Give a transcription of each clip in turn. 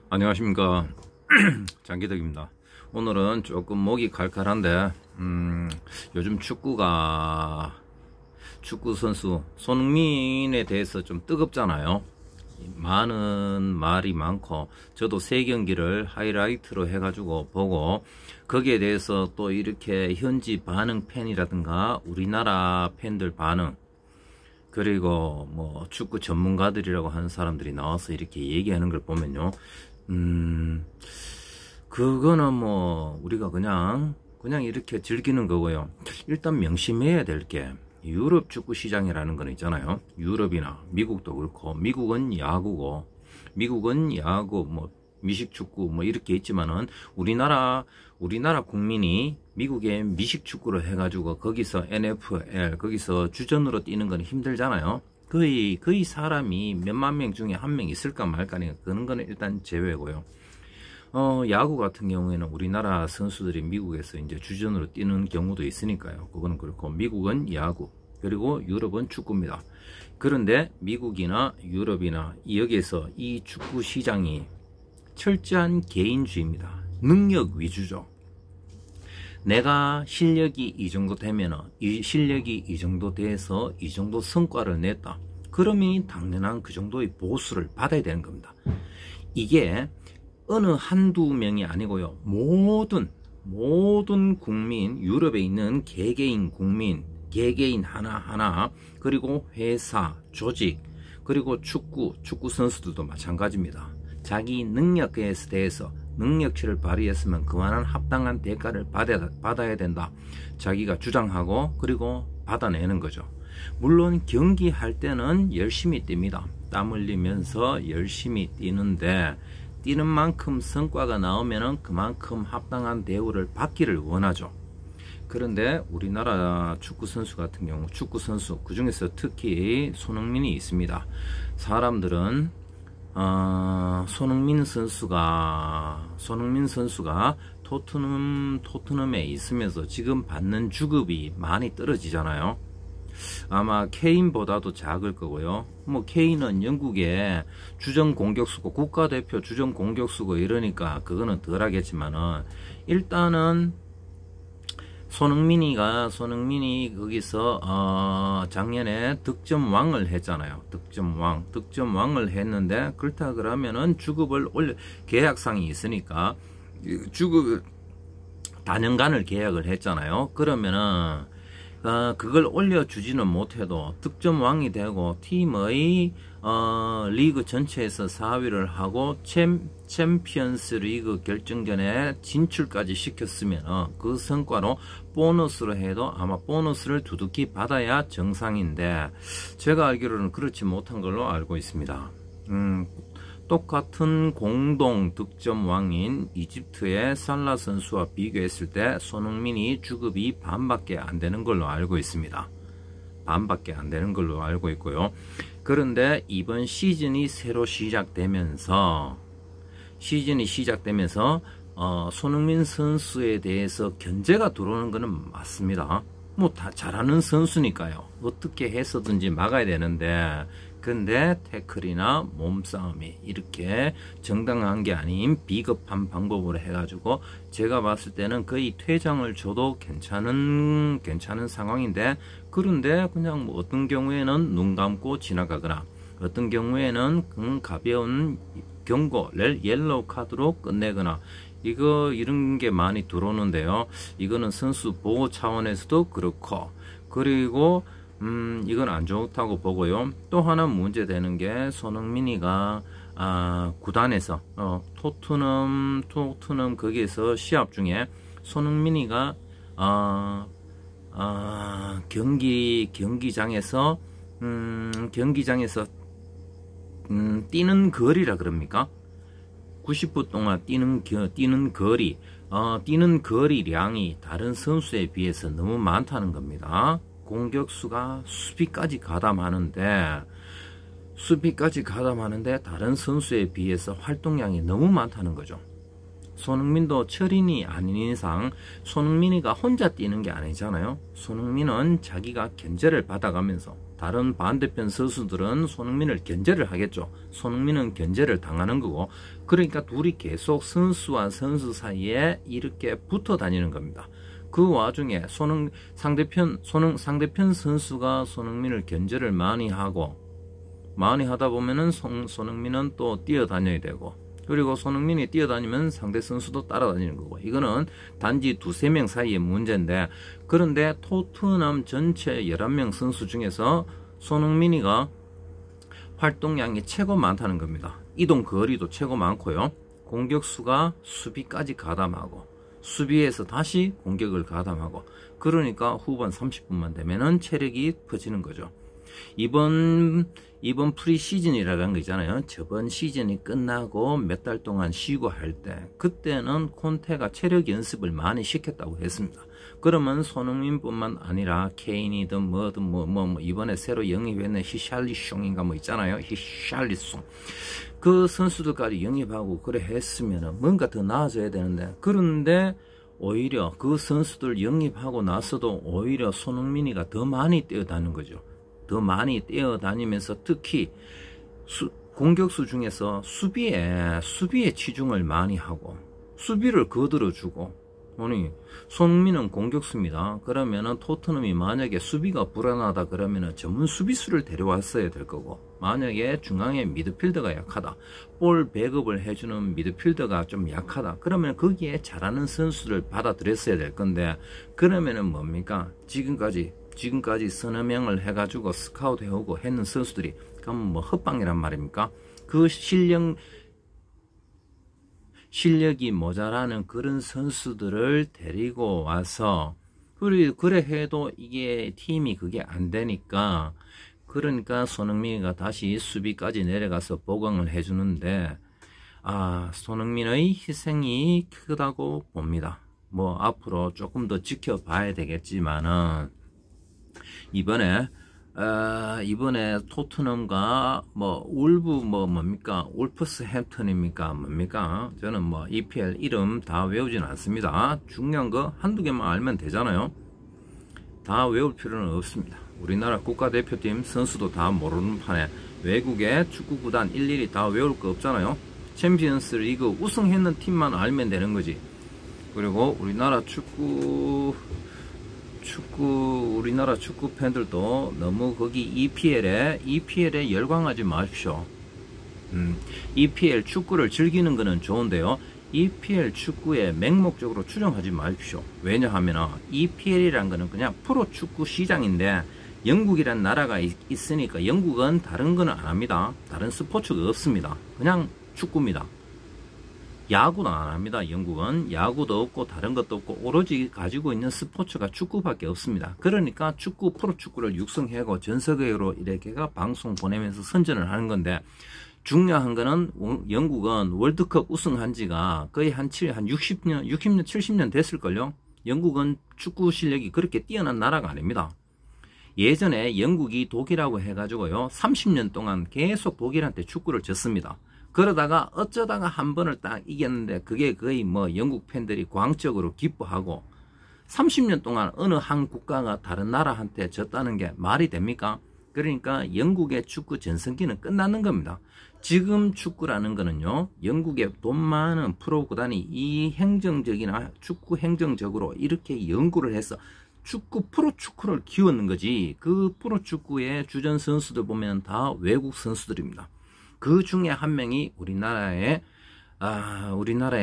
안녕하십니까. 장기덕입니다. 오늘은 조금 목이 칼칼한데 요즘 축구 선수 손흥민에 대해서 좀 뜨겁잖아요. 많은 말이 많고 저도 세 경기를 하이라이트로 해가지고 보고 거기에 대해서 또 이렇게 현지 반응 팬이라든가 우리나라 팬들 반응, 그리고 뭐 축구 전문가들이라고 하는 사람들이 나와서 이렇게 얘기하는 걸 보면요, 그거는 뭐 우리가 그냥 이렇게 즐기는 거고요. 일단 명심해야 될 게, 유럽 축구 시장이라는 건 있잖아요. 유럽이나 미국도 그렇고, 미국은 야구고, 뭐 미식 축구 뭐 이렇게 있지만은 우리나라 국민이 미국의 미식 축구를 해가지고 거기서 NFL, 거기서 주전으로 뛰는 건 힘들잖아요. 거의 사람이 몇만 명 중에 한 명 있을까 말까니까 그런 거는 일단 제외고요. 야구 같은 경우에는 우리나라 선수들이 미국에서 이제 주전으로 뛰는 경우도 있으니까요. 그거는 그렇고, 미국은 야구, 그리고 유럽은 축구입니다. 그런데 미국이나 유럽이나 여기에서 이 축구 시장이 철저한 개인주의입니다. 능력 위주죠. 내가 실력이 이 정도 되면은, 이 실력이 이 정도 돼서 이 정도 성과를 냈다, 그러면 당연한 그 정도의 보수를 받아야 되는 겁니다. 이게 어느 한두 명이 아니고요, 모든 국민, 유럽에 있는 개개인 국민, 개개인 하나하나, 그리고 회사, 조직, 그리고 축구 선수들도 마찬가지입니다. 자기 능력에 대해서 능력치를 발휘했으면 그만한 합당한 대가를 받아야 된다, 자기가 주장하고 그리고 받아내는 거죠. 물론 경기할 때는 열심히 뜁니다. 땀 흘리면서 열심히 뛰는데, 뛰는 만큼 성과가 나오면은 그만큼 합당한 대우를 받기를 원하죠. 그런데 우리나라 축구 선수 같은 경우, 그 중에서 특히 손흥민이 있습니다. 사람들은 손흥민 선수가 토트넘에 있으면서 지금 받는 주급이 많이 떨어지잖아요. 아마 케인보다도 작을 거고요. 뭐 케인은 영국의 주전 공격수고, 국가대표 주전 공격수고 이러니까 그거는 덜 하겠지만은, 일단은 손흥민이 거기서 작년에 득점왕을 했잖아요. 득점왕을 했는데, 그렇다 그러면은 주급을 계약상이 있으니까 주급 단연간을 계약을 했잖아요. 그러면은 그걸 올려주지는 못해도 득점왕이 되고 팀의 리그 전체에서 4위를 하고 챔피언스 리그 결정전에 진출까지 시켰으면 그 성과로 보너스로 해도 아마 보너스를 두둑히 받아야 정상인데, 제가 알기로는 그렇지 못한 걸로 알고 있습니다. 똑같은 공동 득점왕인 이집트의 살라 선수와 비교했을 때 손흥민이 주급이 반밖에 안 되는 걸로 알고 있습니다. 반밖에 안 되는 걸로 알고 있고요. 그런데 이번 시즌이 새로 시작되면서 손흥민 선수에 대해서 견제가 들어오는 것은 맞습니다. 뭐 다 잘하는 선수니까요. 어떻게 해서든지 막아야 되는데, 근데 태클이나 몸싸움이 이렇게 정당한 게 아닌 비겁한 방법으로 해가지고 제가 봤을 때는 거의 퇴장을 줘도 괜찮은 상황인데, 그런데 그냥 뭐 어떤 경우에는 눈 감고 지나가거나, 어떤 경우에는 가벼운 경고, 옐로우 카드로 끝내거나, 이런 게 많이 들어오는데요. 이거는 선수 보호 차원에서도 그렇고, 그리고 이건 안 좋다고 보고요. 또 하나 문제되는 게, 손흥민이가 구단에서 토트넘 거기에서 시합 중에 손흥민이가 경기장에서 뛰는 거리라 그럽니까? 90분 동안 뛰는 거리량이 다른 선수에 비해서 너무 많다는 겁니다. 공격수가 수비까지 가담하는데 다른 선수에 비해서 활동량이 너무 많다는 거죠. 손흥민도 철인이 아닌 이상 손흥민이가 혼자 뛰는 게 아니잖아요. 손흥민은 자기가 견제를 받아가면서 다른 반대편 선수들은 손흥민을 견제를 하겠죠. 손흥민은 견제를 당하는 거고, 그러니까 둘이 계속 선수와 선수 사이에 이렇게 붙어 다니는 겁니다. 그 와중에 상대편 선수가 손흥민을 견제를 많이 하다 보면은 손흥민은 또 뛰어다녀야 되고, 그리고 손흥민이 뛰어다니면 상대 선수도 따라다니는 거고, 이거는 단지 두세 명 사이의 문제인데, 그런데 토트넘 전체 11명 선수 중에서 손흥민이가 활동량이 최고 많다는 겁니다. 이동 거리도 최고 많고요. 공격수가 수비까지 가담하고, 수비에서 다시 공격을 가담하고, 그러니까 후반 30분만 되면은 체력이 퍼지는 거죠. 이번 프리시즌이라는 거 있잖아요. 저번 시즌이 끝나고 몇 달 동안 쉬고 할 때, 그때는 콘테가 체력 연습을 많이 시켰다고 했습니다. 그러면 손흥민뿐만 아니라 케인이든 뭐든 이번에 새로 영입했는 히샬리숑인가 뭐 있잖아요. 히샬리숑. 그 선수들까지 영입하고 그래 했으면 뭔가 더 나아져야 되는데, 그런데 오히려 그 선수들 영입하고 나서도 오히려 손흥민이가 더 많이 뛰어다니는 거죠. 더 많이 뛰어다니면서 특히 공격수 중에서 수비에 치중을 많이 하고 수비를 거들어주고, 아니 손흥민은 공격수입니다. 그러면은 토트넘이 만약에 수비가 불안하다 그러면은 전문 수비수를 데려왔어야 될 거고, 만약에 중앙에 미드필더가 약하다, 볼 백업을 해주는 미드필더가 좀 약하다 그러면 거기에 잘하는 선수를 받아들였어야 될 건데, 그러면은 뭡니까? 지금까지 서너 명을 해가지고 스카우트 해오고 했는 선수들이 그럼 뭐 헛방이란 말입니까? 그 실력이 모자라는 그런 선수들을 데리고 와서 그래 해도 이게 팀이 그게 안 되니까, 그러니까 손흥민이가 다시 수비까지 내려가서 보강을 해주는데, 손흥민의 희생이 크다고 봅니다. 뭐 앞으로 조금 더 지켜봐야 되겠지만은, 이번에 토트넘과 울퍼스햄튼입니까 뭡니까? 저는 EPL 이름 다 외우진 않습니다. 중요한 거 한두 개만 알면 되잖아요. 다 외울 필요는 없습니다. 우리나라 국가대표팀 선수도 다 모르는 판에 외국의 축구구단 일일이 다 외울 거 없잖아요. 챔피언스 리그 우승했는 팀만 알면 되는 거지. 그리고 우리나라 축구 팬들도 너무 거기 EPL에 열광하지 마십시오. EPL 축구를 즐기는 거는 좋은데요, EPL 축구에 맹목적으로 추정하지 마십시오. 왜냐하면 EPL이란 거는 그냥 프로 축구 시장인데, 영국이란 나라가 있으니까 영국은 다른 거는 안 합니다. 다른 스포츠가 없습니다. 그냥 축구입니다. 야구도 안 합니다. 영국은 야구도 없고 다른 것도 없고 오로지 가지고 있는 스포츠가 축구밖에 없습니다. 그러니까 프로축구를 육성하고 전 세계로 이렇게가 방송 보내면서 선전을 하는 건데, 중요한 거는 영국은 월드컵 우승한 지가 거의 한 60년 70년 됐을걸요. 영국은 축구 실력이 그렇게 뛰어난 나라가 아닙니다. 예전에 영국이 독일하고 해가지고요 30년 동안 계속 독일한테 축구를 졌습니다. 그러다가 어쩌다가 한 번을 딱 이겼는데, 그게 거의 영국 팬들이 광적으로 기뻐하고, 30년 동안 어느 한 국가가 다른 나라한테 졌다는 게 말이 됩니까? 그러니까 영국의 축구 전성기는 끝나는 겁니다. 지금 축구라는 거는요, 영국의 돈 많은 프로 구단이 이 행정적이나 축구 행정적으로 이렇게 연구를 해서 프로 축구를 키웠는 거지, 그 프로 축구의 주전 선수들 보면 다 외국 선수들입니다. 그 중에 한 명이 우리나라의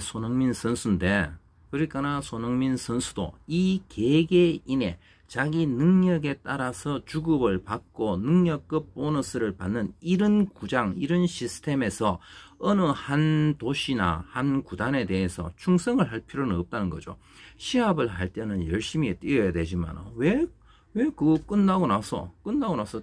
손흥민 선수인데, 그러니까 손흥민 선수도 이 개개인의 자기 능력에 따라서 주급을 받고 능력급 보너스를 받는 이런 구장, 이런 시스템에서 어느 한 도시나 한 구단에 대해서 충성을 할 필요는 없다는 거죠. 시합을 할 때는 열심히 뛰어야 되지만 왜 그거 끝나고 나서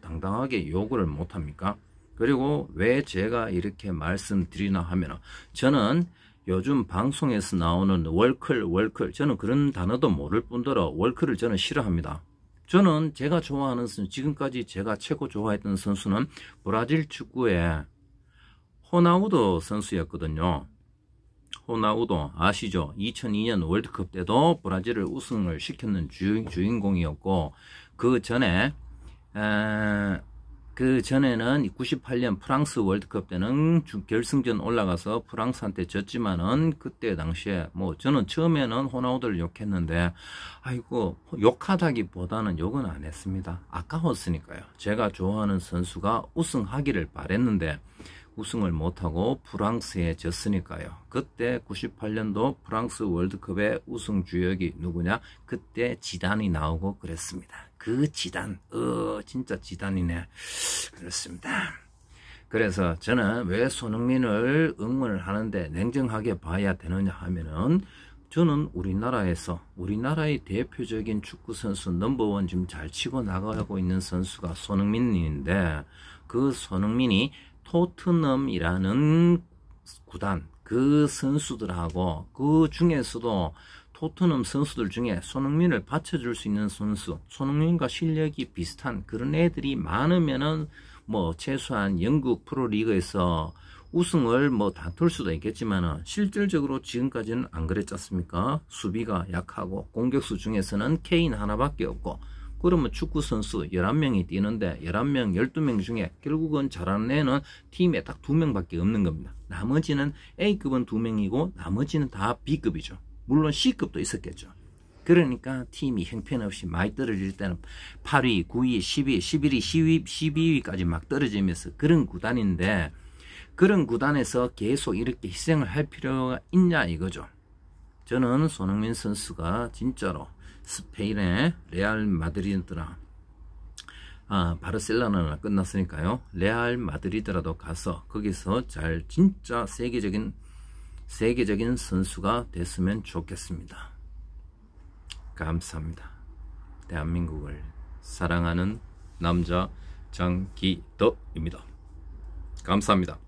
당당하게 요구를 못합니까? 그리고 왜 제가 이렇게 말씀드리나 하면, 저는 요즘 방송에서 나오는 월클 저는 그런 단어도 모를 뿐더러 월클을 저는 싫어합니다. 저는 제가 좋아하는 선수, 지금까지 제가 최고 좋아했던 선수는 브라질 축구의 호나우두 선수였거든요. 호나우두 아시죠? 2002년 월드컵 때도 브라질을 우승을 시켰는 주인공이었고, 그 전에 그 전에는 98년 프랑스 월드컵 때는 결승전 올라가서 프랑스한테 졌지만은 그때 당시에 뭐 저는 처음에는 호나우두를 욕했는데 아이고 욕하다기보다는 욕은 안 했습니다. 아까웠으니까요. 제가 좋아하는 선수가 우승하기를 바랬는데 우승을 못하고 프랑스에 졌으니까요. 그때 98년도 프랑스 월드컵의 우승 주역이 누구냐? 그때 지단이 나오고 그랬습니다. 그 지단, 진짜 지단이네. 그렇습니다. 그래서 저는 왜 손흥민을 응원을 하는데 냉정하게 봐야 되느냐 하면은 저는 우리나라의 대표적인 축구선수 넘버원 지금 잘 치고 나가고 있는 선수가 손흥민인데 그 손흥민이 토트넘이라는 구단 그 선수들하고 그 중에서도 토트넘 선수들 중에 손흥민을 받쳐줄 수 있는 선수, 손흥민과 실력이 비슷한 그런 애들이 많으면은 뭐 최소한 영국 프로리그에서 우승을 뭐 다툴 수도 있겠지만은 실질적으로 지금까지는 안 그랬지 않습니까? 수비가 약하고 공격수 중에서는 케인 하나밖에 없고 그러면 축구선수 11명이 뛰는데 11명, 12명 중에 결국은 잘하는 애는 팀에 딱 2명밖에 없는 겁니다. 나머지는 A급은 2명이고 나머지는 다 B급이죠. 물론 C급도 있었겠죠. 그러니까 팀이 형편없이 많이 떨어질 때는 8위, 9위, 10위, 11위, 12위까지 막 떨어지면서 그런 구단인데 그런 구단에서 계속 이렇게 희생을 할 필요가 있냐 이거죠. 저는 손흥민 선수가 진짜로 스페인의 레알 마드리드나 바르셀로나는 끝났으니까요. 레알 마드리드라도 가서 거기서 잘 진짜 세계적인 선수가 됐으면 좋겠습니다. 감사합니다. 대한민국을 사랑하는 남자 장기덕입니다. 감사합니다.